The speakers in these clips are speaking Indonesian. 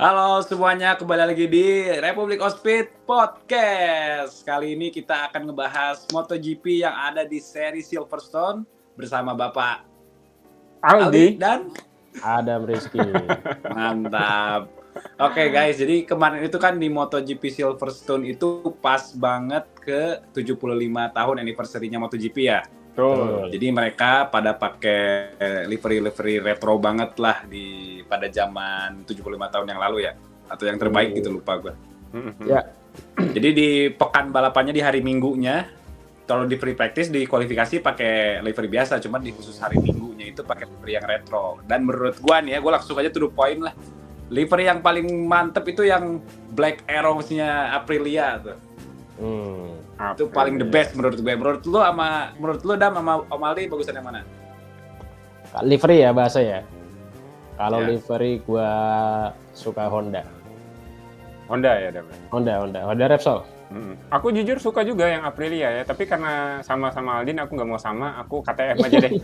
Halo semuanya, kembali lagi di Republik of Speed Podcast. Kali ini kita akan ngebahas MotoGP yang ada di seri Silverstone bersama Bapak Aldi dan Adam Rizky. Mantap. Oke guys, jadi kemarin itu kan di MotoGP Silverstone itu pas banget ke 75 tahun anniversary-nya MotoGP ya. Betul. Jadi mereka pada pakai livery retro banget lah pada zaman 75 tahun yang lalu ya, atau yang terbaik gitu, lupa gue. Ya. Jadi di pekan balapannya di hari Minggunya, kalau di free practice di kualifikasi pakai livery biasa, cuman di khusus hari Minggunya itu pakai livery yang retro. Dan menurut gue nih ya, gue langsung aja to the point lah. Livery yang paling mantep itu yang Black Arrows-nya Aprilia tuh. Itu paling the best menurut gue. Menurut lu Dam sama Om Aldi bagusan yang mana? Livery ya bahasa ya. Kalau Ya. livery gua suka Honda. Honda ya, Dam. Honda Repsol. Aku jujur suka juga yang Aprilia ya, tapi karena sama-sama Aldin aku nggak mau sama, aku KTM aja deh.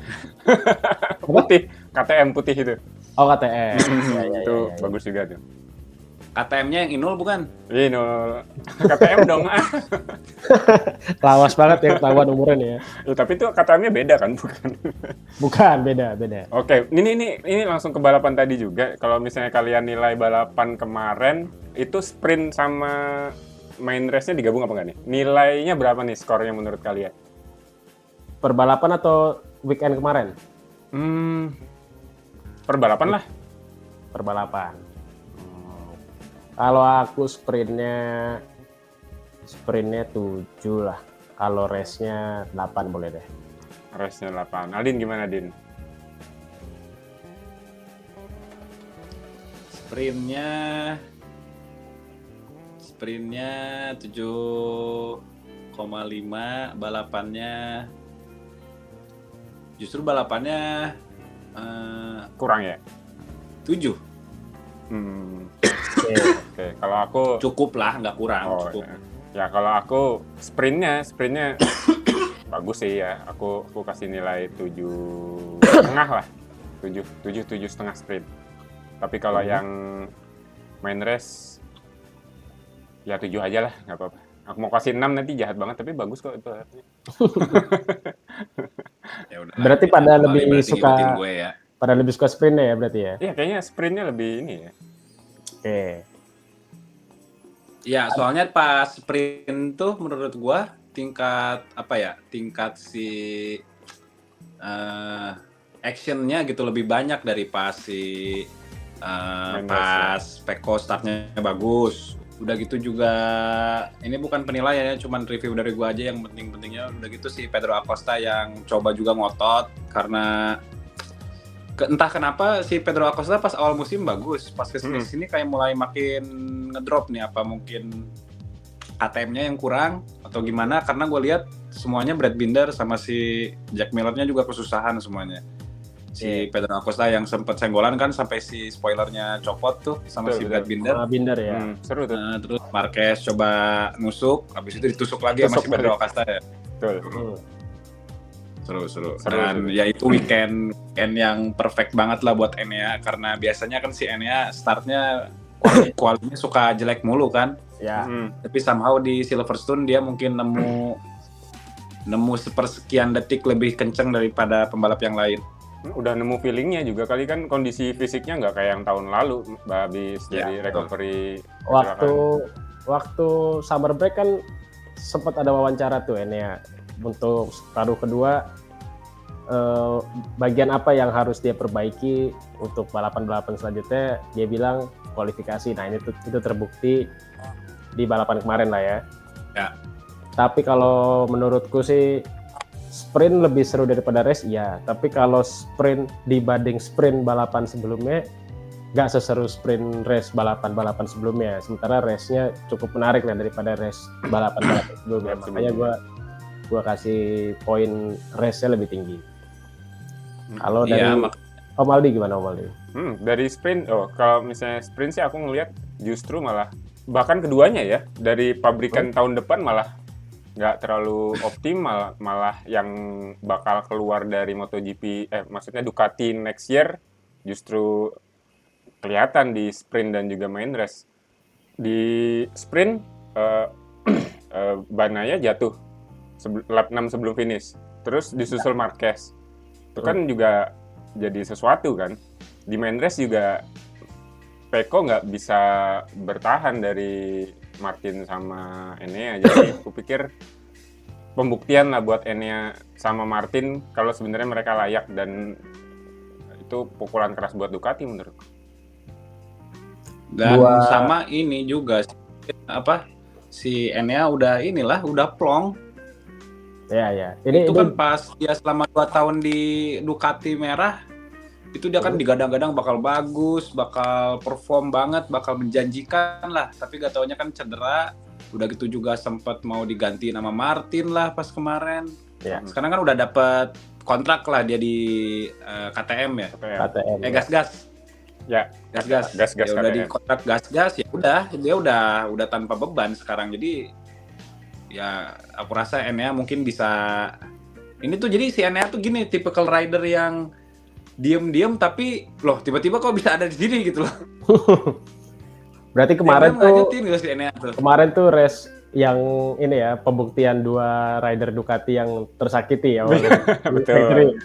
Putih, KTM putih itu. Oh, KTM. Itu bagus juga tuh. KTM-nya yang Inul bukan? Ini KTM dong. Lawas banget ya ketahuan umurnya ya. Tapi itu KTM-nya beda kan, bukan? Bukan, beda. Oke, ini langsung ke balapan tadi juga. Kalau misalnya kalian nilai balapan kemarin, itu sprint sama main race-nya digabung apa nggak nih? Nilainya berapa nih skornya menurut kalian? Perbalapan atau weekend kemarin? Perbalapan lah. Perbalapan. Kalau aku sprintnya 7 lah. Kalau race-nya 8 boleh deh. Race-nya 8. Aldin gimana, Din? Sprintnya 7,5, balapannya Kurang ya? 7. Oke. Kalau aku Cukup lah, nggak kurang, cukup. Ya kalau aku sprintnya bagus sih ya. Aku kasih nilai 7,5 lah. 7,5 sprint. Tapi kalau yang main race ya 7 aja lah, nggak apa-apa. Aku mau kasih 6 nanti jahat banget, tapi bagus kok itu. Ya udah. Berarti pada lebih suka gue ya. Pada lebih suka sprintnya ya berarti ya? Iya, kayaknya sprintnya lebih ini ya. Oke. Ya, soalnya pas sprint tuh menurut gua tingkat si actionnya gitu lebih banyak dari pas Peko startnya bagus. Udah gitu juga, ini bukan penilaian ya, cuman review dari gua aja yang penting-pentingnya. Udah gitu si Pedro Acosta yang coba juga ngotot, karena entah kenapa si Pedro Acosta pas awal musim bagus, pas kesini kayak mulai makin ngedrop nih. Apa mungkin ATM-nya yang kurang atau gimana? Karena gue lihat semuanya Brad Binder sama si Jack Miller-nya juga kesusahan semuanya. Si Pedro Acosta yang sempat senggolan kan sampai si spoilernya copot tuh sama si Brad Binder. Binder ya. Seru tuh. Terus Marquez coba nusuk, habis itu ditusuk lagi sama si Pedro Acosta ya. Betul. Seru. Dan ya itu weekend yang perfect banget lah buat Enea, karena biasanya kan si Enea startnya kualitasnya suka jelek mulu kan. Ya. Tapi somehow di Silverstone dia mungkin nemu sepersekian detik lebih kenceng daripada pembalap yang lain. Udah nemu feelingnya juga kali kan, kondisi fisiknya nggak kayak yang tahun lalu habis dari recovery. Waktu summer break kan sempat ada wawancara tuh Enea untuk paruh kedua, bagian apa yang harus dia perbaiki untuk balapan selanjutnya. Dia bilang kualifikasi. Nah, itu terbukti di balapan kemarin lah ya. Ya. Tapi kalau menurutku sih sprint lebih seru daripada race, iya. Tapi kalau sprint dibanding sprint balapan sebelumnya, nggak seseru sprint race balapan sebelumnya. Sementara race-nya cukup menarik lah daripada race balapan sebelumnya. Makanya gue kasih poin race-nya lebih tinggi. Kalau dari Om Aldi gimana, Om Aldi? Dari sprint, kalau misalnya sprint sih aku ngelihat justru malah bahkan keduanya ya, dari pabrikan tahun depan malah nggak terlalu optimal, malah yang bakal keluar dari MotoGP, maksudnya Ducati next year justru kelihatan di sprint dan juga main race. Di sprint Banaya jatuh lap 6 sebelum finish. Terus disusul Marquez. Itu kan juga jadi sesuatu kan. Di main race juga Peko nggak bisa bertahan dari Martin sama Enea. Jadi aku pikir pembuktian lah buat Enea sama Martin kalau sebenarnya mereka layak, dan itu pukulan keras buat Ducati menurutku. Dan sama ini juga si Enea udah plong. Ya. Itu kan pas dia selama 2 tahun di Ducati merah, itu dia kan digadang-gadang bakal bagus, bakal perform banget, bakal menjanjikan lah. Tapi gak taunya kan cedera. Udah gitu juga sempat mau diganti nama Martin lah pas kemarin. Ya. Sekarang kan udah dapet kontrak lah dia di KTM ya. KTM. Gas-gas. Ya, Gas-gas. Ya udah di kontrak gas-gas, ya udah dia udah tanpa beban sekarang. Jadi ya aku rasa Enea mungkin bisa. Ini tuh jadi si Enea tuh gini, typical rider yang diem-diem tapi loh tiba-tiba kok bisa ada di sini gitu loh. Berarti kemarin tuh race yang ini ya, pembuktian 2 rider Ducati yang tersakiti ya. Betul.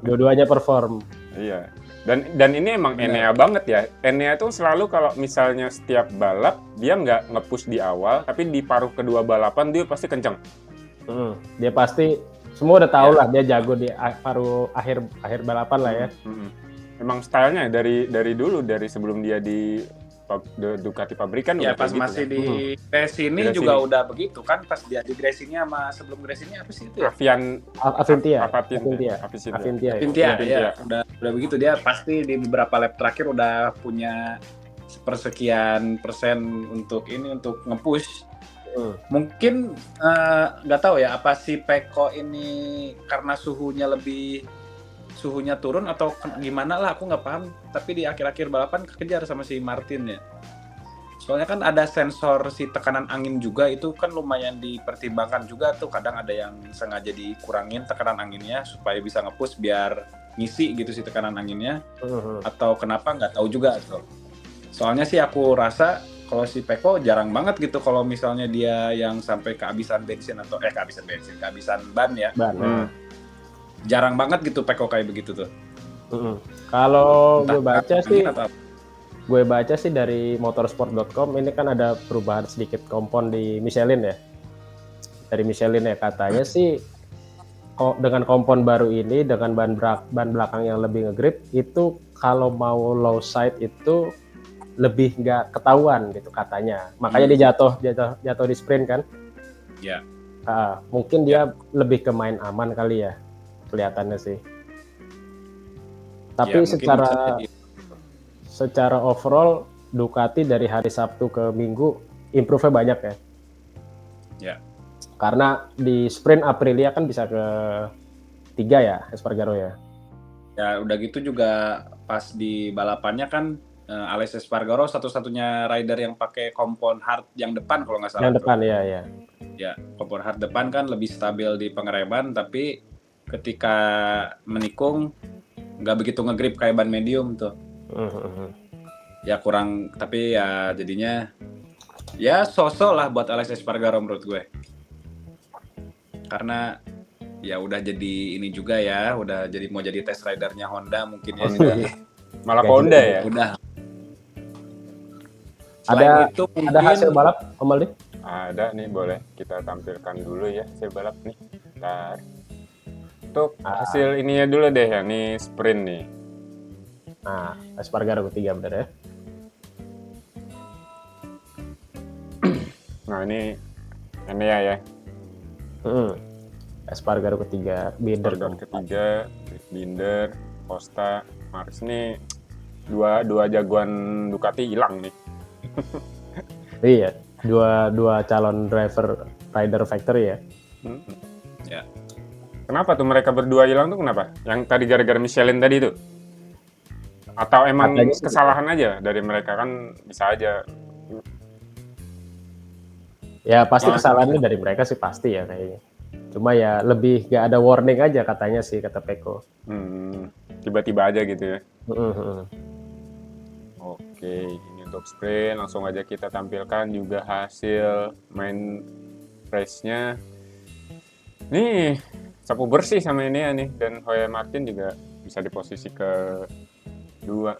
Dua-duanya perform. Iya. Dan ini emang Enea banget ya. Enea tuh selalu kalau misalnya setiap balap dia nggak nge-push di awal, tapi di paruh kedua balapan dia pasti kenceng. Dia pasti semua udah tahu lah dia jago di paruh akhir balapan lah ya. Emang stylenya dari dulu, dari sebelum dia di Ducati pabrikan ya, udah pas gitu, masih kan? di Gresini juga udah begitu kan, pas dia di Gresini sama sebelum Gresini apa sih itu ya? Avintia ya. Udah begitu dia pasti di beberapa lap terakhir udah punya sepersekian persen untuk nge-push. Mungkin nggak tahu ya apa si Peko ini karena suhunya turun atau gimana lah, aku nggak paham. Tapi di akhir-akhir balapan kekejar sama si Martin ya. Soalnya kan ada sensor si tekanan angin juga, itu kan lumayan dipertimbangkan juga tuh. Kadang ada yang sengaja dikurangin tekanan anginnya supaya bisa nge-push biar ngisi gitu si tekanan anginnya. Atau kenapa nggak tahu juga tuh. Soalnya sih aku rasa kalau si Peko jarang banget gitu kalau misalnya dia yang sampai kehabisan ban ya. Jarang banget gitu Peko kayak begitu tuh. Kalau gue baca sih dari motorsport.com ini kan ada perubahan sedikit kompon di Michelin ya. Dari Michelin ya, katanya sih dengan kompon baru ini dengan ban belakang yang lebih ngegrip itu kalau mau low side itu lebih nggak ketahuan gitu katanya. Makanya dia jatuh di sprint kan. Ya. Mungkin dia lebih ke main aman kali ya. Kelihatannya sih. Tapi secara overall Ducati dari hari Sabtu ke Minggu improve-nya banyak ya. Ya. Karena di sprint Aprilia kan bisa ke 3 ya, Espargaro ya. Ya udah gitu juga pas di balapannya kan Alex Espargaro satu-satunya rider yang pakai kompon hard yang depan kalau nggak salah. Yang depan ya. Ya, kompon hard depan kan lebih stabil di pengereman, tapi ketika menikung nggak begitu ngegrip kayak ban medium tuh. Ya kurang, tapi ya jadinya ya sosok lah buat Alex Espargaro menurut gue. Karena ya udah jadi ini juga ya, udah jadi mau jadi test ridernya Honda mungkin ya. Malah Honda ya. Udah. Ada hasil balap, Om Aldi? Ada nih, boleh kita tampilkan dulu ya hasil balap nih. Bentar. Untuk hasil ininya dulu deh ya, nih sprint nih. Nah, Espargaro ketiga bener ya. Nah ini Enea ya. Espargaro ketiga, Binder ketiga, Binder, Costa, Marquez nih dua jagoan Ducati hilang nih. Iya, dua calon rider factory ya. Ya. Kenapa tuh mereka berdua hilang tuh kenapa? Yang tadi gara-gara Michelin tadi tuh? Atau emang kesalahan aja dari mereka, kan bisa aja. Ya pasti kesalahannya dari mereka sih pasti ya kayaknya. Cuma ya lebih gak ada warning aja katanya sih, kata Peko. Tiba-tiba aja gitu ya. Oke, ini untuk sprint. Langsung aja kita tampilkan juga hasil main race-nya. Nih, sapu bersih sama ini ya nih. Dan Hoya Martin juga bisa di posisi kedua.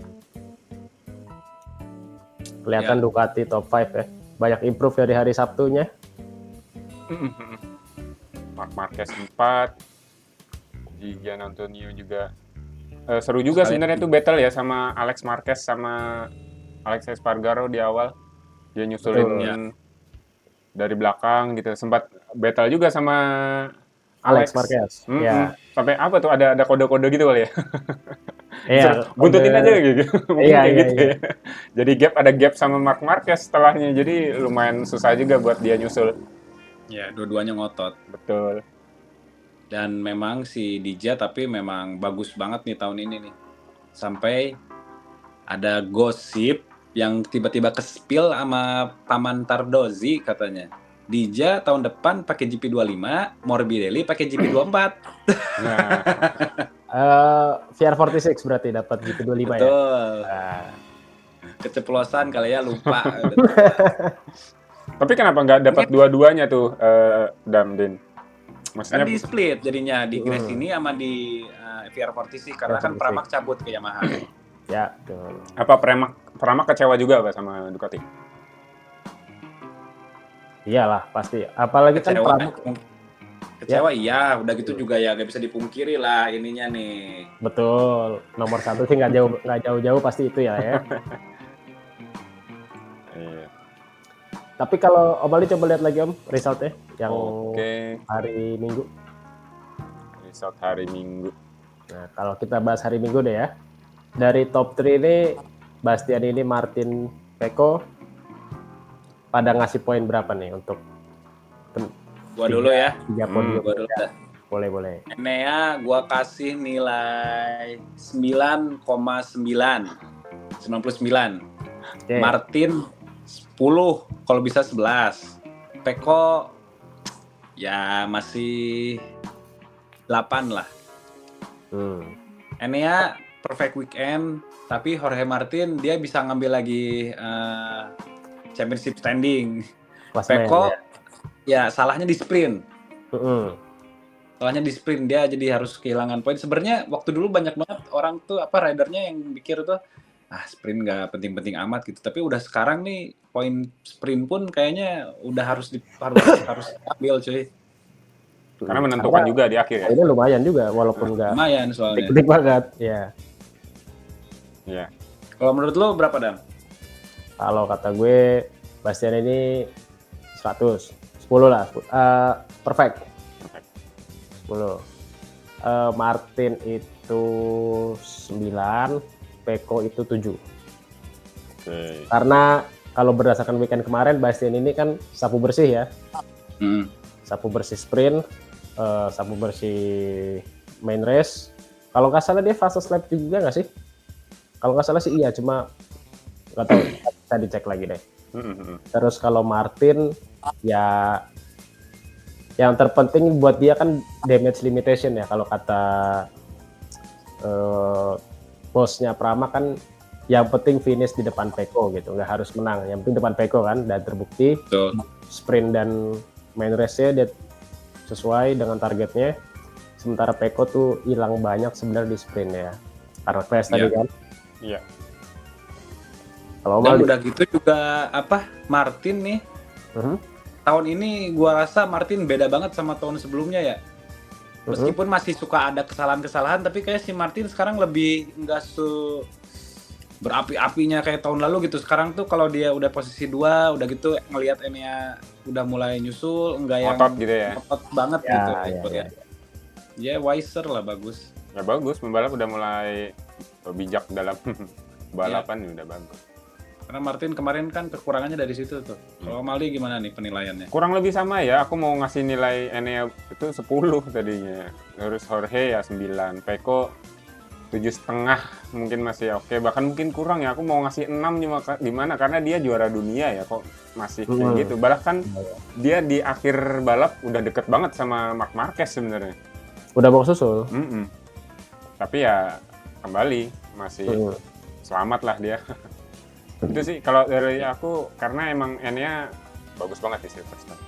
Kelihatan Ya. Ducati top 5 ya. Banyak improve dari hari Sabtunya. Marc Marquez 4. Gian Antonio juga. Seru juga sebenarnya tuh battle ya sama Alex Marquez sama Alex Espargaro di awal. Dia nyusulin Betul, ya. dari belakang gitu. Sempat battle juga sama Alex Marquez. Mm-mm. Ya. Sampai apa tuh ada kode-kode gitu kali ya. Iya, Buntutin aja gitu. Mungkin Iya, kayak iya, gitu iya. ya. Jadi ada gap sama Marc Marquez setelahnya. Jadi lumayan susah juga buat dia nyusul. Ya, dua-duanya ngotot. Betul. Dan memang si Dija tapi memang bagus banget nih tahun ini nih. Sampai ada gosip yang tiba-tiba ke-spill sama Paman Tardozi katanya. Dija tahun depan pakai GP25, Morbidelli pakai GP24. Nah, VR46 berarti dapat GP25 ya. Betul. Nah, Keceplosan kali ya, lupa. tapi kenapa nggak dapat dua-duanya tuh, Damdin? Kan Maksudnya di split jadinya di Grace ini sama di VR46 karena kan VR46. Pramac cabut ke Yamaha. ya, betul. apa Pramac kecewa juga apa sama Ducati? Iyalah pasti. Apalagi kan Kecewa, Pramac iya, udah gitu juga ya, gak bisa dipungkiri lah ininya nih. betul. Nomor 1 sih nggak jauh-jauh pasti itu ya. Iya. Tapi kalau Om Ali coba lihat lagi Om resultnya yang Oke, hari Minggu. result hari Minggu. Nah, kalau kita bahas hari Minggu deh ya. Dari top 3 ini Bastian ini, Martin, Pecco pada ngasih poin berapa nih untuk Gua dulu ya. 3 podium? Gua dulu dah. Boleh. Enea gua kasih nilai 9,9. 99. Oke. Martin 10, kalau bisa 11. Pecco ya masih 8 lah. Enea perfect weekend, tapi Jorge Martin dia bisa ngambil lagi championship standing. Klasemen, Pecco ya salahnya di sprint. Salahnya di sprint, dia jadi harus kehilangan poin. Sebenarnya waktu dulu banyak banget orang tuh ridernya yang mikir tuh sprint nggak penting-penting amat gitu. Tapi udah sekarang nih poin sprint pun kayaknya udah harus ambil cuy. Karena menentukan juga di akhir ya. Ini lumayan juga walaupun nggak Lumayan soalnya. gede banget ya. Iya. Kalau menurut lo berapa, Dam? Kalau kata gue Bastian ini 100, 10 lah, perfect. 10. Martin itu 9, Pecco itu 7. Oke. Karena kalau berdasarkan weekend kemarin Bastian ini kan sapu bersih ya. Sapu bersih sprint, sapu bersih main race. Kalau nggak salah dia fastest lap juga nggak sih? Kalau nggak salah sih iya, cuma nggak tahu, bisa dicek lagi deh. Terus kalau Martin ya yang terpenting buat dia kan damage limitation ya, kalau kata bosnya Pramac kan yang penting finish di depan Pecco gitu, nggak harus menang, yang penting depan Pecco kan, dan terbukti sprint dan main race-nya dia sesuai dengan targetnya. Sementara Pecco tuh hilang banyak sebenarnya di sprint ya, karena crash tadi kan. Iya. Kalau Dan udah gitu juga Martin nih tahun ini gua rasa Martin beda banget sama tahun sebelumnya ya. Meskipun masih suka ada kesalahan-kesalahan, tapi kayak si Martin sekarang lebih nggak berapi-apinya kayak tahun lalu gitu. Sekarang tuh kalau dia udah posisi 2, udah gitu ngelihat Enea udah mulai nyusul, enggak yang Otot gitu ya. otot banget Ya, gitu. ya. Ya wiser lah, bagus. Ya bagus, pembalap udah mulai bijak dalam balapan udah bagus. Karena Martin kemarin kan kekurangannya dari situ tuh. Kalau Mali gimana nih penilaiannya? Kurang lebih sama ya, aku mau ngasih nilai Enea itu 10 tadinya. Terus Jorge ya 9, Pecco 7,5 mungkin masih oke, bahkan mungkin kurang ya, aku mau ngasih 6 cuma gimana, karena dia juara dunia ya, kok masih kayak gitu. Bahkan dia di akhir balap udah deket banget sama Marc Marquez sebenarnya. Udah mau susul. Tapi ya kembali masih selamat lah dia. Itu sih kalau dari aku, karena emang N-nya bagus banget di Silverstone.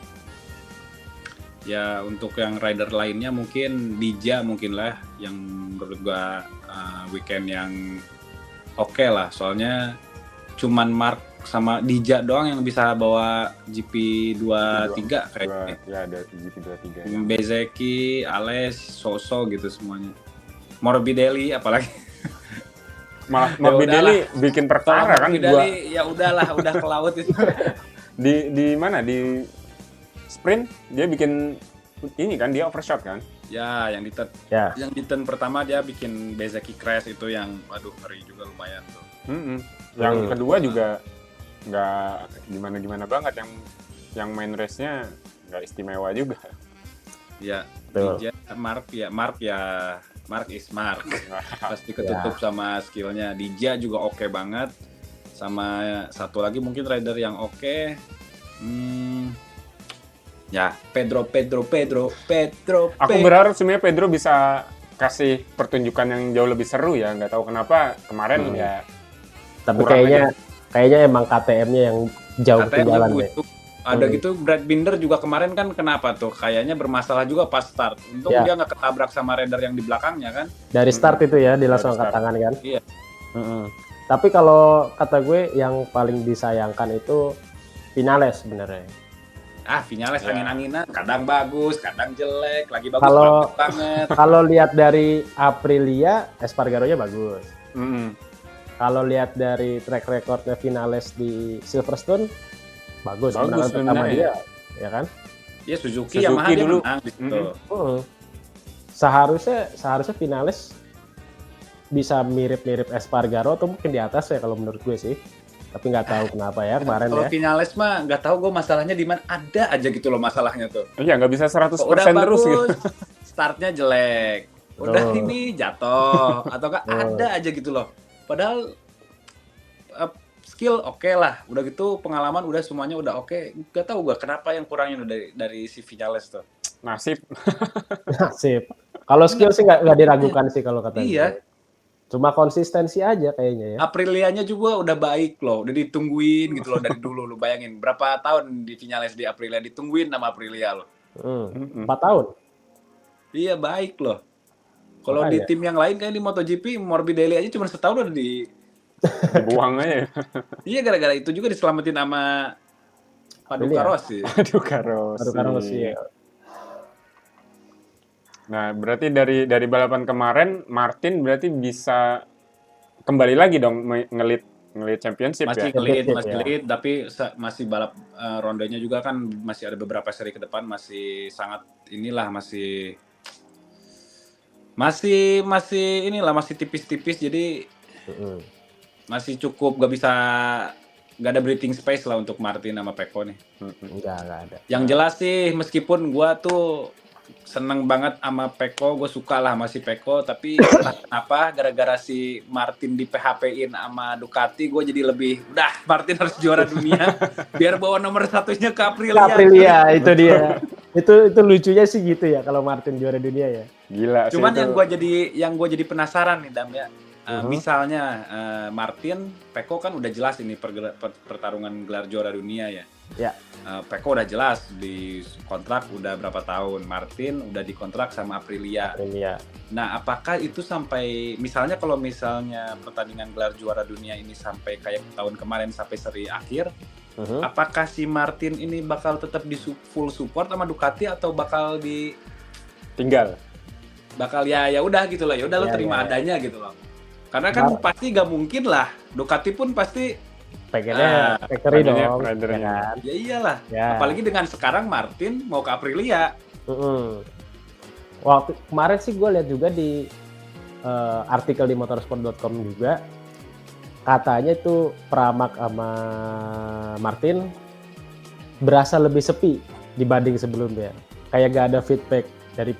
Ya untuk yang rider lainnya mungkin Dija mungkin lah yang menurut gua weekend yang oke lah, soalnya cuman Mark sama Dija doang yang bisa bawa GP23 kayaknya. Ya ada GP23. Bezeki, Ales, Soso gitu semuanya. Morbidelli apalagi. Malah Ya Morbidelli bikin perkara kan, Morbidelli ya udahlah, udah ke laut itu. di mana, di sprint dia bikin ini kan, dia overshot kan. Ya, yang di turn, Ya. yang di turn pertama dia bikin Bezeki crash itu yang waduh ngeri juga lumayan tuh. Yang kedua juga nggak gimana banget, yang main race-nya nggak istimewa juga. Ya, Betul. Dija, Mark is Mark. Pasti ketutup sama skillnya. Dija juga oke banget. Sama satu lagi mungkin rider yang oke. Ya, Pedro. Aku berharap sebenarnya Pedro bisa kasih pertunjukan yang jauh lebih seru ya. Nggak tahu kenapa kemarin ya. Tapi kurang kayaknya emang KTM-nya yang jauh ketinggalan deh. Ada gitu Brad Binder juga kemarin kan kenapa tuh? Kayaknya bermasalah juga pas start. Untung Ya. dia nggak ketabrak sama rider yang di belakangnya kan. Dari start itu ya, dia langsung angkat start. tangan kan. Iya. Tapi kalau kata gue yang paling disayangkan itu Vinales sebenarnya. Vinales Ya. angin-anginan, kadang bagus, kadang jelek, lagi bagus Kalau- bagus banget. Kalau lihat dari Aprilia, Espargaro-nya bagus. Kalau lihat dari track recordnya Vinales di Silverstone, bagus. Kemenangan pertama sebenarnya. dia, ya kan? Ya Suzuki Suzuki Yamaha dia dulu. menang di situ. Seharusnya Vinales bisa mirip-mirip Espargaro atau mungkin di atas ya kalau menurut gue sih. Tapi nggak tahu kenapa ya kemarin Kalau ya. Vinales mah nggak tahu gue masalahnya di mana, ada aja gitu loh masalahnya tuh. Iya, nggak bisa 100% Udah terus bagus, gitu. startnya jelek. Udah Betul. ini jatuh atau enggak ada aja gitu loh. Padahal skill oke lah, udah gitu pengalaman udah semuanya udah oke. Gak tahu gue kenapa yang kurangin dari si Vinales tuh. Nasib. Sip. Kalau skill sih nggak diragukan sih kalau kata Iya. gue. Cuma konsistensi aja kayaknya ya. Aprilianya juga udah baik loh, udah ditungguin gitu loh dari dulu. Lu bayangin berapa tahun di Vinales di Aprilia ditungguin sama Aprilia loh. 4 tahun. Iya baik loh. Kalau di Makanya. tim yang lain kayak di MotoGP Morbidelli aja cuma setahun udah Dibuang aja. Iya gara-gara itu juga diselamatin sama Paduka Aprilia. Rossi. Aduh, Rossi. Baru Rossi ya. Nah, berarti dari balapan kemarin Martin berarti bisa kembali lagi dong ngelit championship Masih ya. lead, Championship, masih ya. lead, tapi masih balap rondenya juga kan masih ada beberapa seri ke depan masih sangat inilah masih inilah masih tipis-tipis jadi masih cukup gak ada breathing space lah untuk Martin sama Pecco nih. Enggak ada. Yang jelas sih meskipun gua tuh seneng banget sama Pecco, gue suka lah sama si Pecco, tapi entah kenapa gara-gara si Martin di PHP-in sama Ducati, gue jadi lebih udah Martin harus juara dunia biar bawa nomor satunya ke Aprilia. Aprilia itu dia. itu lucunya sih gitu ya kalau Martin juara dunia ya. Gila sih. Cuman itu. yang gue jadi penasaran nih Dam ya. Misalnya Martin, Pecco kan udah jelas ini pertarungan gelar juara dunia ya. Ya. Pecco udah jelas di kontrak udah berapa tahun, Martin udah dikontrak sama Aprilia. Nah, apakah itu sampai misalnya kalau misalnya pertandingan gelar juara dunia ini sampai kayak tahun kemarin sampai seri akhir, apakah si Martin ini bakal tetap di full support sama Ducati atau bakal tinggal? Bakal ya udah gitu loh, ya udah lo terima adanya gitu loh. Karena kan pasti gak mungkin lah, Ducati pun pasti pengennya factory dong. ridernya. Ya kan? ya iyalah. Ya. Apalagi dengan sekarang Martin mau ke Aprilia. Waktu kemarin sih gue lihat juga di artikel di motorsport.com juga katanya itu Pramac sama Martin berasa lebih sepi dibanding sebelumnya. Kayak gak ada feedback dari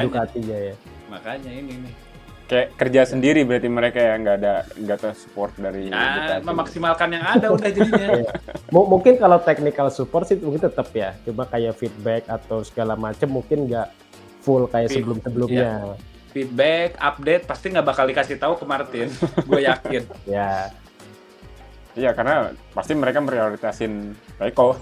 Ducati-nya ya. Makanya ini nih. Kayak kerja sendiri berarti mereka ya, nggak ada support dari Ya, memaksimalkan yang ada udah jadinya. Mungkin kalau technical support sih mungkin tetap ya, cuma kayak feedback atau segala macam mungkin nggak full kayak sebelum-sebelumnya. Feedback, update pasti nggak bakal dikasih tahu ke Martin, gue yakin. Ya. Iya, karena pasti mereka prioritasin Peko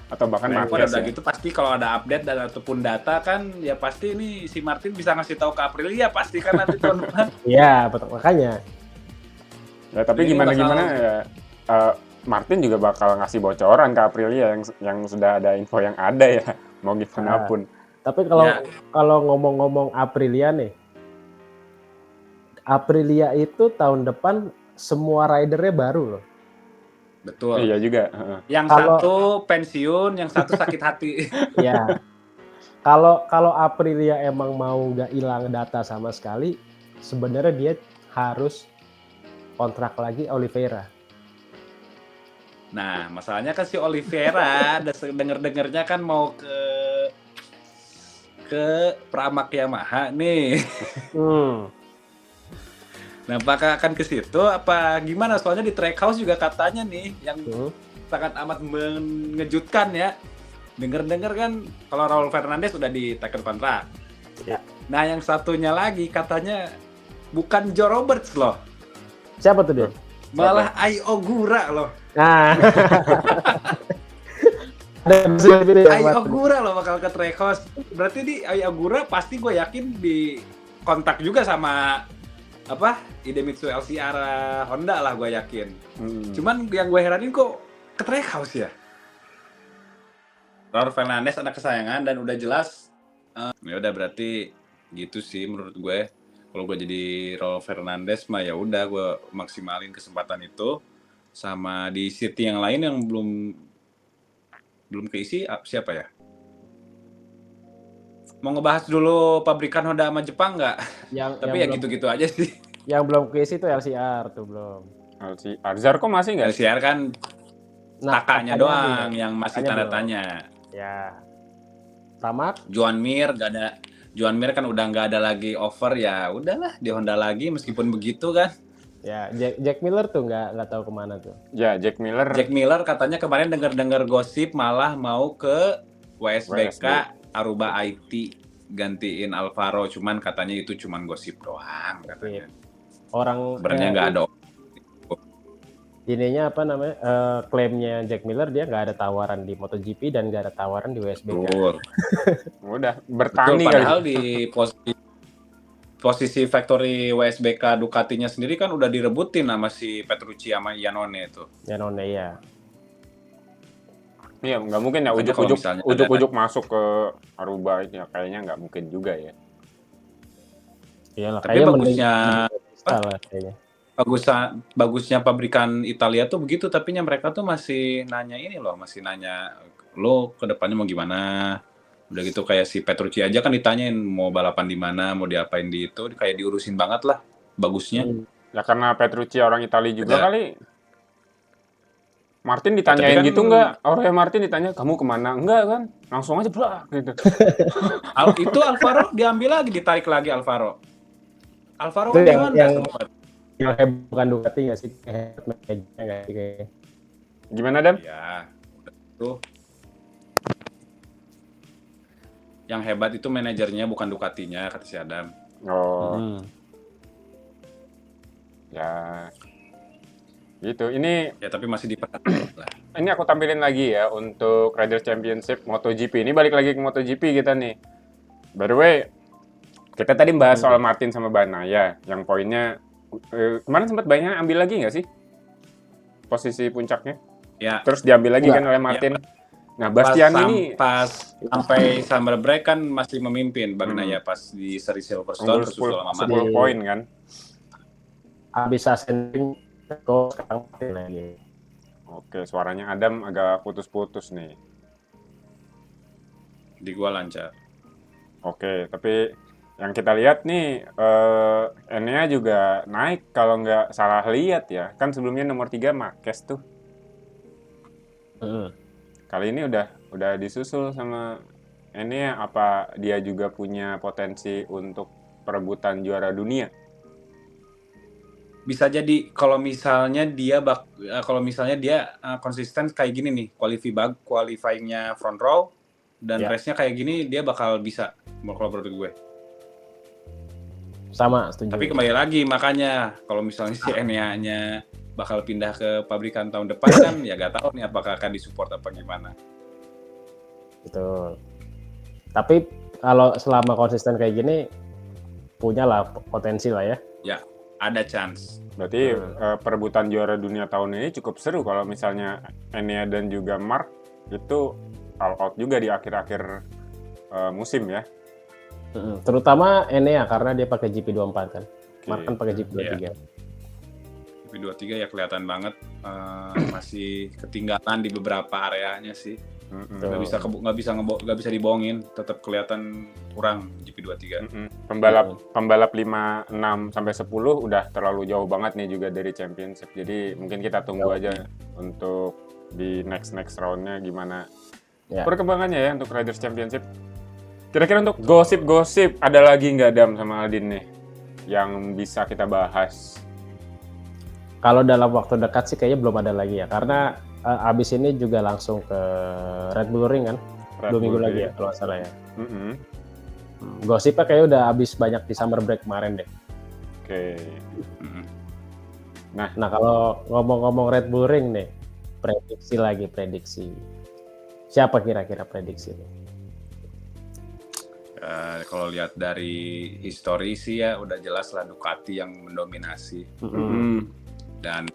atau bahkan Nah, Marquez udah ya. gitu pasti kalau ada update dan ataupun data kan ya pasti ini si Martin bisa ngasih tahu ke Aprilia pasti kan nanti tahun depan. Iya, betul, makanya. Ya tapi Ini gimana bakal- ya, Martin juga bakal ngasih bocoran ke Aprilia yang sudah ada info yang ada ya, mau gimana Nah. pun. Tapi kalau Ya. kalau ngomong-ngomong Aprilia nih, Aprilia itu tahun depan semua ridernya baru loh. Betul. Iya juga. heeh. Yang Kalau- satu pensiun, yang satu sakit hati. Ya, kalau Aprilia emang mau nggak hilang data sama sekali, sebenarnya dia harus kontrak lagi Oliveira. Nah, masalahnya kan si Oliveira denger-dengernya kan mau ke Pramac Yamaha nih. Nah, apakah akan ke situ apa gimana? Soalnya di Trackhouse juga katanya nih yang sangat amat mengejutkan ya. Dengar-dengar kan kalau Raul Fernandez udah ditekan kontrak. Ya. Nah, yang satunya lagi katanya bukan Joe Roberts loh, Siapa tuh dia? malah Ai Ogura loh. Nah, ada Ai Ogura loh bakal ke Trackhouse. Berarti di Ai Ogura pasti gue yakin di kontak juga sama apa Idemitsu LCR Honda lah gue yakin. Cuman yang gue heranin kok ke Trackhouse ya. Raul Fernandez anak kesayangan dan udah jelas ya udah berarti gitu sih menurut gue. Kalau gue jadi Raul Fernandez mah ya udah gue maksimalin kesempatan itu. Sama di city yang lain yang belum keisi siapa ya? Mau ngebahas dulu pabrikan Honda sama Jepang nggak? Tapi ya gitu-gitu aja sih. Yang belum keisi itu LCR tuh belum. Si Arzar kok masih nggak? LCR kan kakaknya doang yang masih tanda tanya. Ya. Tamat. Joan Mir gak ada. Joan Mir kan udah nggak ada lagi offer ya udahlah di Honda lagi meskipun begitu kan. Ya, Jack Miller tuh nggak tahu kemana tuh. Ya, Jack Miller Katanya kemarin dengar gosip malah mau ke WSBK Aruba IT gantiin Alvaro, cuman katanya itu cuman gosip doang katanya. Orang sebenarnya nggak ada. Ininya apa namanya? Klaimnya Jack Miller dia nggak ada tawaran di MotoGP dan nggak ada tawaran di WSBK. Betul. Udah bertani padahal kali. Di posisi factory WSBK Ducatinya sendiri kan udah direbutin sama si Petrucci sama Iannone itu. Iannone ya. Iya, nggak mungkin ya ujuk-ujuk masuk ke Aruba itu ya, kayaknya nggak mungkin juga ya. Iyalah, tapi bagusnya pabrikan Italia tuh begitu, tapi mereka tuh masih nanya lo ke depannya mau gimana. Udah gitu kayak si Petrucci aja kan ditanyain mau balapan di mana, mau diapain di itu, kayak diurusin banget lah bagusnya. Ya karena Petrucci orang Italia juga kali. Martin ditanyain kan, gitu nggak? Orang Martin ditanya kamu kemana? Enggak kan? Langsung aja brak gitu. Itu Alvaro diambil lagi, ditarik lagi Alvaro. Alvaro kan yang bukan Ducati nggak sih? Nggak sih? Gimana Dam? Ya, tuh. Yang hebat itu manajernya bukan Ducatinya, kata si Adam. Oh. Ya. Gitu. Ini ya tapi masih diperhatikan lah. Ini aku tampilin lagi ya untuk Riders Championship MotoGP. Ini balik lagi ke MotoGP kita nih. By the way, kita tadi bahas soal Martin sama Bagnaia, yang poinnya kemarin sempat Bagnaia ambil lagi nggak sih posisi puncaknya? Ya. Terus diambil lagi kan oleh Martin. Ya. Nah, Bastian ini sampai summer break kan masih memimpin Bagnaia pas di seri Silverstone kesusul sama Martin. 10 poin kan. Habis ascending kok sekarang lagi. Oke, suaranya Adam agak putus-putus nih. Di gua lancar. Oke, tapi yang kita lihat nih Enea juga naik kalau nggak salah lihat ya. Kan sebelumnya nomor 3 Marquez tuh. Kali ini udah disusul sama Enea. Apa dia juga punya potensi untuk perebutan juara dunia? Bisa jadi kalau misalnya dia konsisten kayak gini nih, qualifying-nya front row dan race-nya kayak gini, dia bakal bisa kalau menurut gue. Sama, setuju. Tapi kembali lagi makanya kalau misalnya si Enea-nya bakal pindah ke pabrikan tahun depan kan ya gak tahu nih apakah akan disupport apa gimana. Betul. Tapi kalau selama konsisten kayak gini, punya lah potensi lah ya. Ya, ada chance. Berarti perebutan juara dunia tahun ini cukup seru kalau misalnya Enea dan juga Mark itu all out juga di akhir-akhir musim ya. Terutama Enea karena dia pakai GP24 kan. Oke. Mark kan pakai GP23. GP23 ya kelihatan banget masih ketinggalan di beberapa areanya sih. Nggak bisa dibohongin, tetap kelihatan kurang GP23. Pembalap 5, 6 sampai 10 udah terlalu jauh banget nih juga dari championship. Jadi mungkin kita tunggu aja untuk di next roundnya gimana perkembangannya ya untuk Riders Championship. Kira-kira untuk gosip ada lagi nggak Dam sama Aldin nih yang bisa kita bahas? Kalau dalam waktu dekat sih kayaknya belum ada lagi ya, karena abis ini juga langsung ke Red Bull Ring kan, 2 minggu lagi ya kalau nggak salah ya. Gosipnya kayaknya udah abis banyak di summer break kemarin deh. Oke. Nah kalau ngomong-ngomong Red Bull Ring nih, prediksi. Siapa kira-kira prediksi nih? Kalau lihat dari histori sih ya udah jelas lah Ducati yang mendominasi. Dan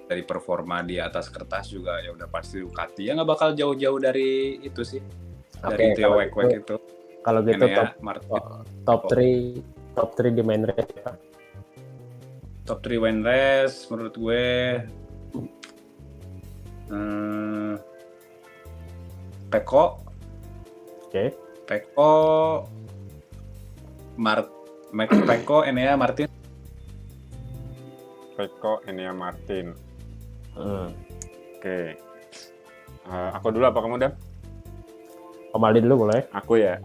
dari performa di atas kertas juga ya udah pasti Ducati ya nggak bakal jauh-jauh dari itu sih. Dari trio wek-wek itu. Kalau gitu Enea, top 3 di main race ya. Top 3 main race menurut gue Pecco, Enea, Martin. Pecco, Enea, Martin. Oke. Aku dulu apa kamu, Dam? Om Aldi dulu boleh? Aku ya.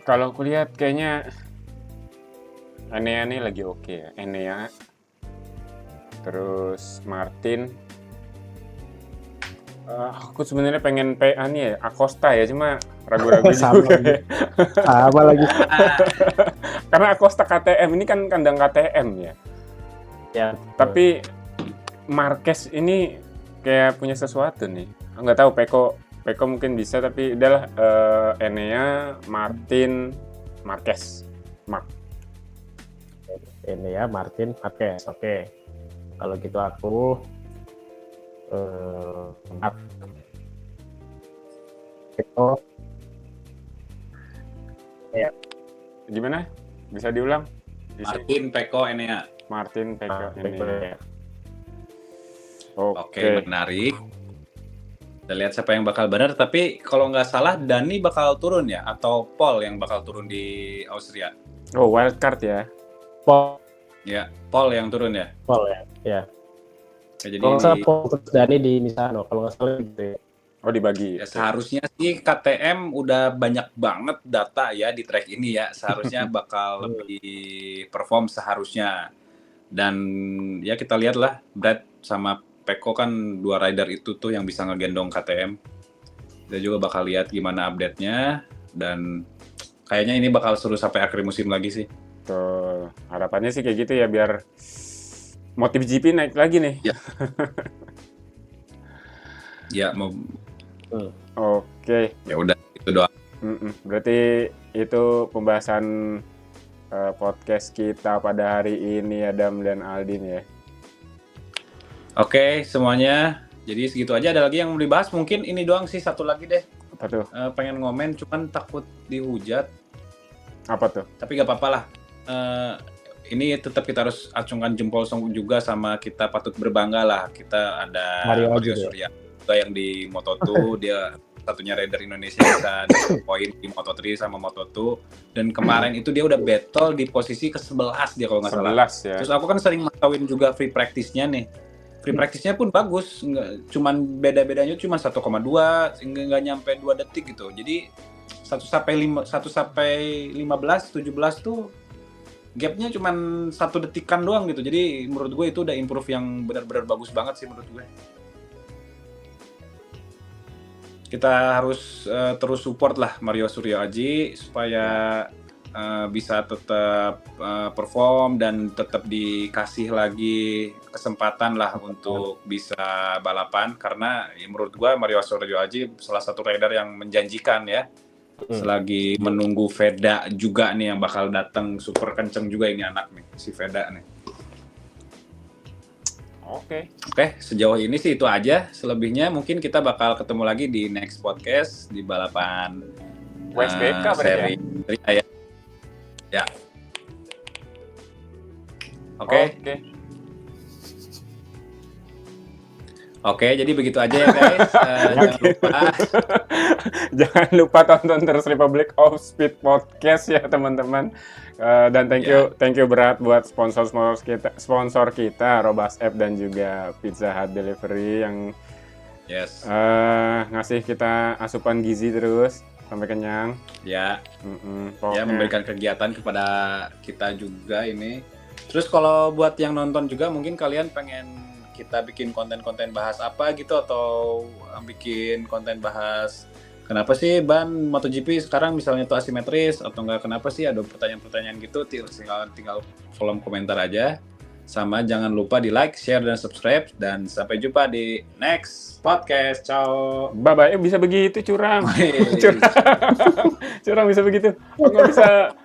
Kalau aku lihat kayaknya Enea nih lagi oke ya. Enea, terus Martin. Aku sebenarnya pengen Acosta ya, cuma ragu-ragu juga. Sama lagi. Karena Acosta KTM ini kan kandang KTM ya. Ya. Tapi Marquez ini kayak punya sesuatu nih. Nggak tahu Pecco mungkin bisa, tapi udahlah Enea, Martin, Marquez, Mark. Enea, Martin, Marquez. Oke. Kalau gitu aku Pecco. Ya. Gimana? Bisa diulang? Martin, Pecco, Enea. Martin, Pecco, Enea. Oke, menarik. Kita lihat siapa yang bakal benar. Tapi kalau nggak salah Dani bakal turun ya? Atau Paul yang bakal turun di Austria? Oh, wildcard ya? Paul. Ya, Paul yang turun ya? Paul ya. Jadi kalau nggak salah Paul terus Dani di Misano. Kalau nggak salah gitu ya. Oh, dibagi. Ya, seharusnya sih KTM udah banyak banget data ya di track ini ya. Seharusnya bakal lebih perform seharusnya. Dan ya kita lihatlah Brad sama Pecco kan 2 rider itu tuh yang bisa ngegendong KTM. Kita juga bakal lihat gimana update-nya dan kayaknya ini bakal seru sampai akhir musim lagi sih. Tuh, harapannya sih kayak gitu ya biar MotoGP naik lagi nih. Ya. Ya mau. Oke. Ya udah itu doang. Berarti itu pembahasan podcast kita pada hari ini Adam dan Aldin ya. Oke, semuanya. Jadi segitu aja. Ada lagi yang mau dibahas? Mungkin ini doang sih, satu lagi deh. Apa tuh? Pengen ngomen, cuman takut dihujat. Apa tuh? Tapi gak apa-apa lah. Ini tetap kita harus acungkan jempol juga sama kita patut berbangga lah. Kita ada Mario Surya juga yang di Moto2. Dia satunya rider Indonesia bisa dapat poin di Moto3 sama Moto2. Dan kemarin itu dia udah battle di posisi ke-11 dia kalau nggak salah. Ya. Terus aku kan sering mantauin juga free practice-nya nih. Free practice-nya pun bagus, cuman beda-bedanya cuma 1,2 nggak nyampe 2 detik gitu. Jadi 1 sampai 15, 17 tuh gap-nya cuma 1 detikan doang gitu. Jadi menurut gue itu udah improve yang benar-benar bagus banget sih menurut gue. Kita harus terus support lah Mario Suryo Aji supaya bisa tetap perform dan tetap dikasih lagi kesempatan lah untuk bisa balapan, karena ya, menurut gua Mario Astrojo Aji salah satu rider yang menjanjikan ya. Selagi menunggu Veda juga nih yang bakal datang super kenceng juga ini anak nih, si Veda nih. Oke. Oke, sejauh ini sih itu aja. Selebihnya mungkin kita bakal ketemu lagi di next podcast di balapan WSBK berarti seri ya. Ya. Oke. Oke, jadi begitu aja ya guys. Jangan lupa. Jangan lupa tonton terus Republic of Speed Podcast ya teman-teman. Dan thank you berat buat sponsor kita Robas App dan juga Pizza Hut Delivery yang ngasih kita asupan gizi terus sampai kenyang. Ya. Ya, memberikan kegiatan kepada kita juga ini. Terus kalau buat yang nonton juga mungkin kalian pengen kita bikin konten-konten bahas apa gitu, atau bikin konten bahas kenapa sih ban MotoGP sekarang misalnya itu asimetris, atau enggak kenapa sih ada pertanyaan-pertanyaan gitu, tinggal kolom komentar aja. Sama jangan lupa di like, share, dan subscribe. Dan sampai jumpa di next podcast. Ciao. Bye-bye. Bisa begitu curang. Curang bisa begitu. Oh, nggak bisa.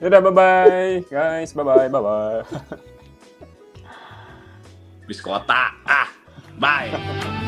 Yaudah, bye-bye. Guys, bye-bye. Bye-bye. Bis kota. Bye.